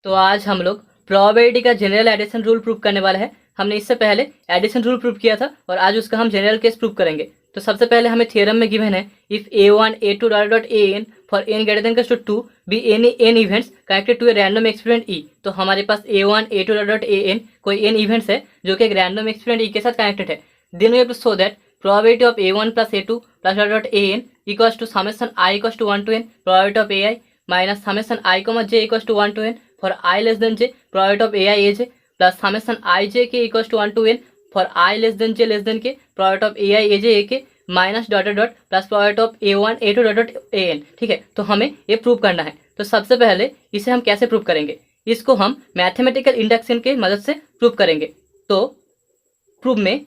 तो आज हम लोग प्रोबेबिलिटी का जनरल एडिशन रूल प्रूव करने वाले हैं। हमने इससे पहले एडिशन रूल प्रूव किया था और आज उसका हम जनरल केस प्रूव करेंगे। तो सबसे पहले हमें थ्योरम में गिवन है if a1 a2 dot an for n greater than equals to 2 be any n events connected to a random experiment e। तो हमारे पास a1 a2 डॉट an कोई n इवेंट्स है जो कि एक रैंडम एक्सपेरिमेंट e के साथ कनेक्टेड है। Then we have to show that probability of a1 plus a2 plus dot an equals to summation i equals to 1 to n probability of ai minus summation i j equals to 1 to n for I less than j probability of ai aj plus summation I j k equals to 1 to n for I less than j less than k probability of ai aj ak minus dot dot plus probability of a1 a2 dot dot an। ठीक है, तो हमें ये prove करना है। तो सबसे पहले इसे हम कैसे प्रूव करेंगे, इसको हम मैथमेटिकल इंडक्शन के मदद से प्रूव करेंगे। तो प्रूव में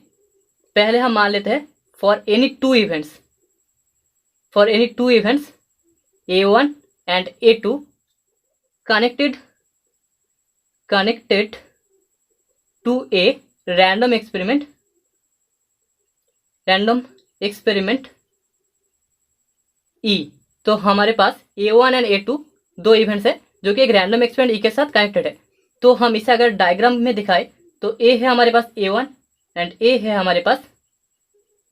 पहले हम मान लेते हैं for any two events a1 and a2 connected to a random experiment e। तो हमारे पास a1 एंड a2 दो इवेंट्स है जो कि एक रैंडम एक्सपेरिमेंट e के साथ कनेक्टेड है। तो हम इसे अगर डायग्राम में दिखाए तो a है हमारे पास a1 एंड a है हमारे पास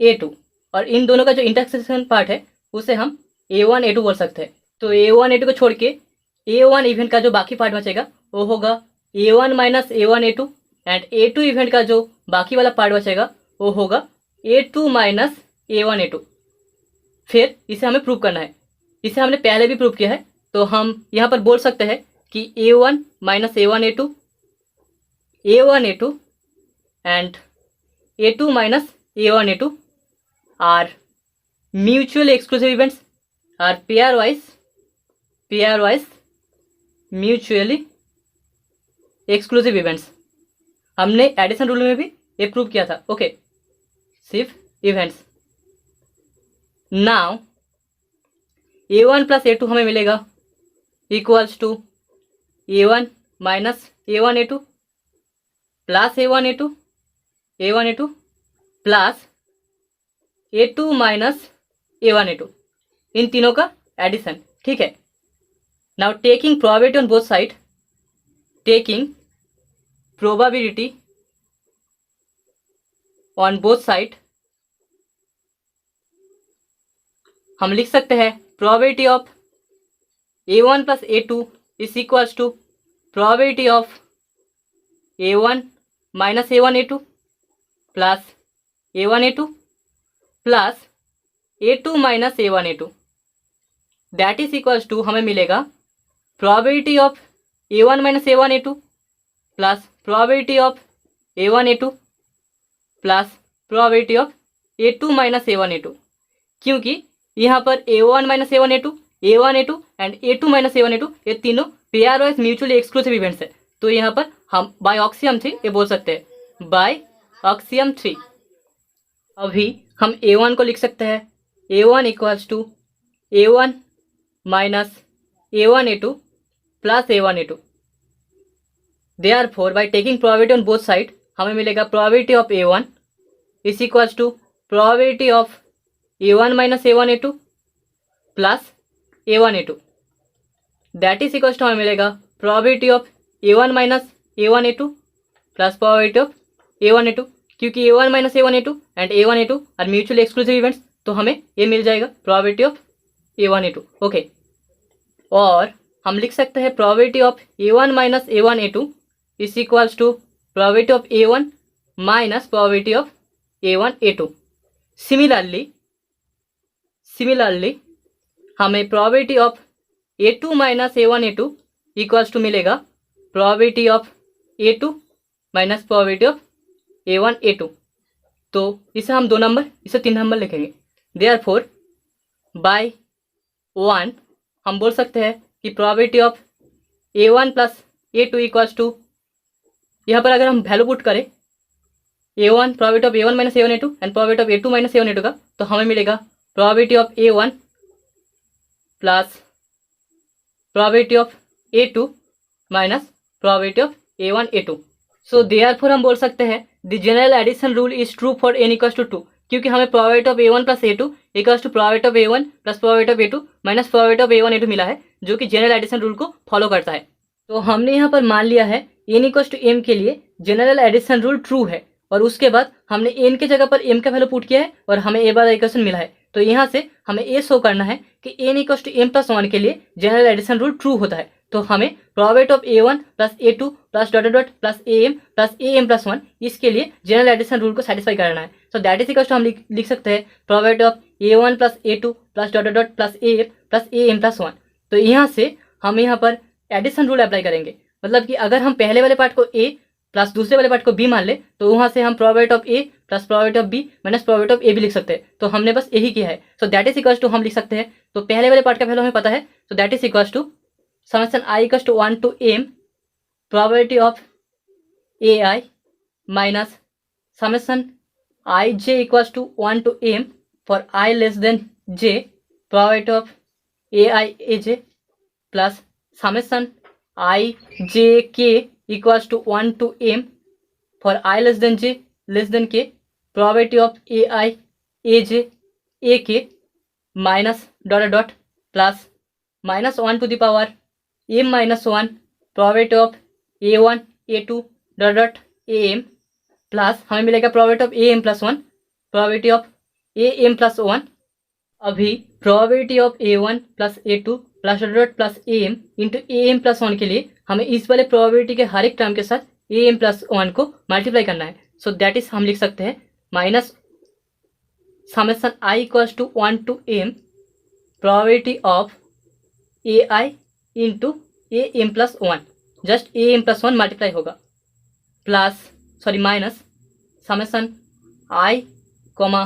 a2 और इन दोनों का जो इंटरसेक्शन पार्ट है उसे हम a1 a2 बोल सकते हैं। तो a1 a2 को छोड़ के a1 इवेंट का जो बाकी पार्ट बचेगा वो होगा a1 minus a1 a2 and a2 event का जो बाकी वाला पार्ट बचेगा वो होगा a2 माइनस a1 a2। फिर इसे हमें प्रूव करना है। इसे हमने पहले भी प्रूव किया है, तो हम यहाँ पर बोल सकते हैं कि a1 minus a1 a2 and a2 minus a1 a2 are mutually exclusive events, are pairwise mutually exclusive events. हमने एडिशन रूल में भी ये प्रूव किया था। ओके, सिर्फ events. Now a1 plus a2 हमें मिलेगा equals to a1 minus a1 a2 plus a1 a2 plus a2 minus a1 a2, इन तीनों का एडिशन। ठीक है, now taking probability on both side, taking probability on both side, हम लिख सकते हैं probability of a1 plus a2 is equals to probability of a1 minus a1 a2 plus a1 a2 plus a2 minus a1 a2, that is equals to हमें मिलेगा probability of a1 minus a1 a2 plus probability of a1 a2 plus probability of a2 minus a1 a2। क्योंकि यहाँ पर a1 minus a1 a2 and a2 minus a1 a2 ये तीनों pair wise mutually exclusive events है। तो यहाँ पर हम बाय ऑक्सियम 3 ये बोल सकते हैं, बाय ऑक्सियम 3। अभी हम a1 को लिख सकते हैं a1 equals to a1 minus a1 a2 plus a1 a2। Therefore by taking probability on both side हमें मिलेगा probability of a1 is equals to probability of a1 minus a1 a2 plus a1 a2, that is equals to हमें मिलेगा probability of a1 minus a1 a2 plus probability of a1 a2। क्योंकि a1 minus a1 a2 and a1 a2 are mutually exclusive events, तो हमें ये मिल जाएगा probability of a1 a2। Okay, और हम लिख सकते हैं probability of a1 minus a1 a2 is equals to probability of a1 minus probability of a1 a2। Similarly हमें probability of a2 minus a1 a2 equals to मिलेगा probability of a2 minus probability of a1 a2। तो इसे हम 2 number, इसे 3 number लिखेंगे। Therefore by 1 हम बोल सकते हैं कि probability of a1 plus a2 equals to, यहाँ पर अगर हम वैल्यू पुट करें a1 probability of a1 minus a1 a2 and probability of a2 minus a1 a2 का, तो हमें मिलेगा probability of a1 plus probability of a2 minus probability of a1 a2। So therefore हम बोल सकते हैं the general addition rule is true for n equals to 2, क्योंकि हमें probability of a1 plus a2 equals to probability of a1 plus probability of a2 minus probability of a1 a2 मिला है, जो कि जनरल एडिशन रूल को follow करता है। तो हमने यहाँ पर मान लिया है n इक्वल्स टू m के लिए जनरल एडिशन रूल ट्रू है, और उसके बाद हमने n के जगह पर m का वैल्यू पुट किया है और हमें a वाला इक्वेशन मिला है। तो यहाँ से हमें ये शो करना है कि n equals to m plus 1 के लिए जनरल एडिशन रूल ट्रू होता है। तो हमें probability of a1 plus a2 plus dot dot plus am plus am plus 1 इसके लिए जनरल एडिशन रूल को सेटिस्फाई करना है। So that is equals to हम लिख सकते हैं probability of a1 plus a2 plus dot dot plus am plus am plus 1। तो यहाँ से हम यहाँ पर एडिशन रूल अप्लाई करेंगे, मतलब कि अगर हम पहले वाले पार्ट को a प्लस दूसरे वाले पार्ट को b मान ले तो वहाँ से हम probability of a plus probability of b minus probability of a भी लिख सकते हैं। तो हमने बस यही किया है। So that is equals to हम लिख सकते हैं, तो पहले वाले पार्ट का वैल्यू हमें पता है, तो that is equals to summation i equals to 1 to m probability of ai minus summation i j equals to 1 to m for i less than j probability of ai aj plus summation i j k equals to 1 to m for I less than j less than k probability of ai aj ak minus dot dot dot plus minus 1 to the power m minus 1 probability of a1 a2 dot dot am plus हमें मिलेगा probability of am plus 1 probability of am plus 1। अभी probability of a1 plus a2 plus dot dot plus am into am plus 1 के लिए हमें इस वाले probability के हर एक टर्म के साथ am प्लस 1 को मल्टीप्लाई करना है। सो दैट इज हम लिख सकते हैं minus summation i equals to 1 to m probability of ai into am plus 1, just am plus 1 multiply होगा, plus minus summation i comma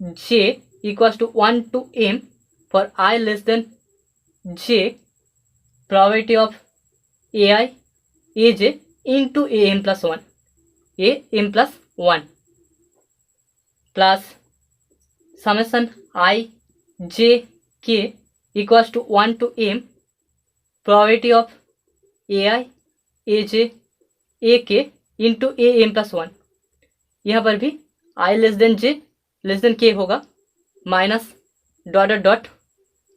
j equals to 1 to m for i less than j probability of ai aj into am plus 1 am plus 1 plus summation I j k equals to 1 to m probability of ai aj ak into am plus 1। यहाँ पर भी i less than j less than k होगा, minus dot dot dot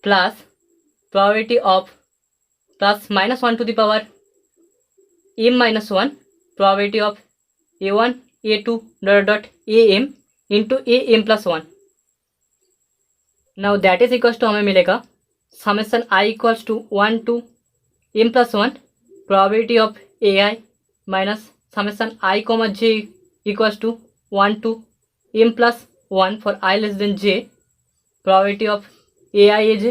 plus probability of plus minus 1 to the power m minus 1 probability of a1 a2 dot dot am into am plus 1। now that is equals to हमें मिलेगा summation I equals to 1 to m plus 1 probability of ai minus summation I comma j equals to 1 to m plus 1 for I less than j probability of ai aj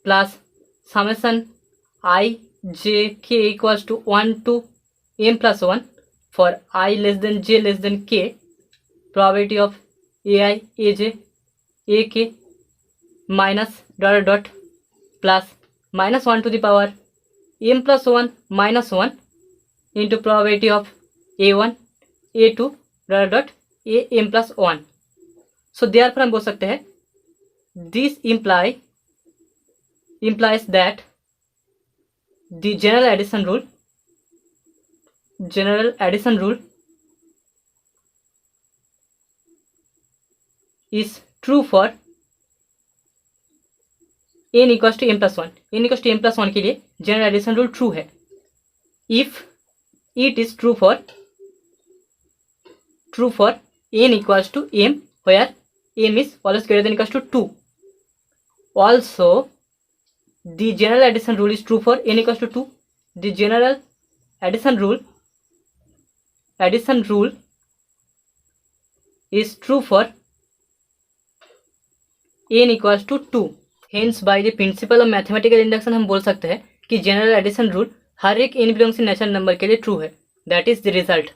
plus summation i j k equals to 1 to m plus 1 for i less than j less than k probability of ai aj ak minus dot dot plus minus 1 to the power m plus 1 minus 1 into probability of a1 a2 dot dot am plus 1। So therefore हम बोल सकते हैं this implies that the general addition rule is true for n equals to m plus 1। n equals to m plus 1 के लिए general addition rule true है if it is true for n equals to m where m is always greater than equals to 2। also the general addition rule is true for n equals to 2। the general addition rule is true for n equals to 2। hence by the principle of mathematical induction हम बोल सकते हैं कि general addition rule हर एक n belongs to natural number के लिए true है। That is the result.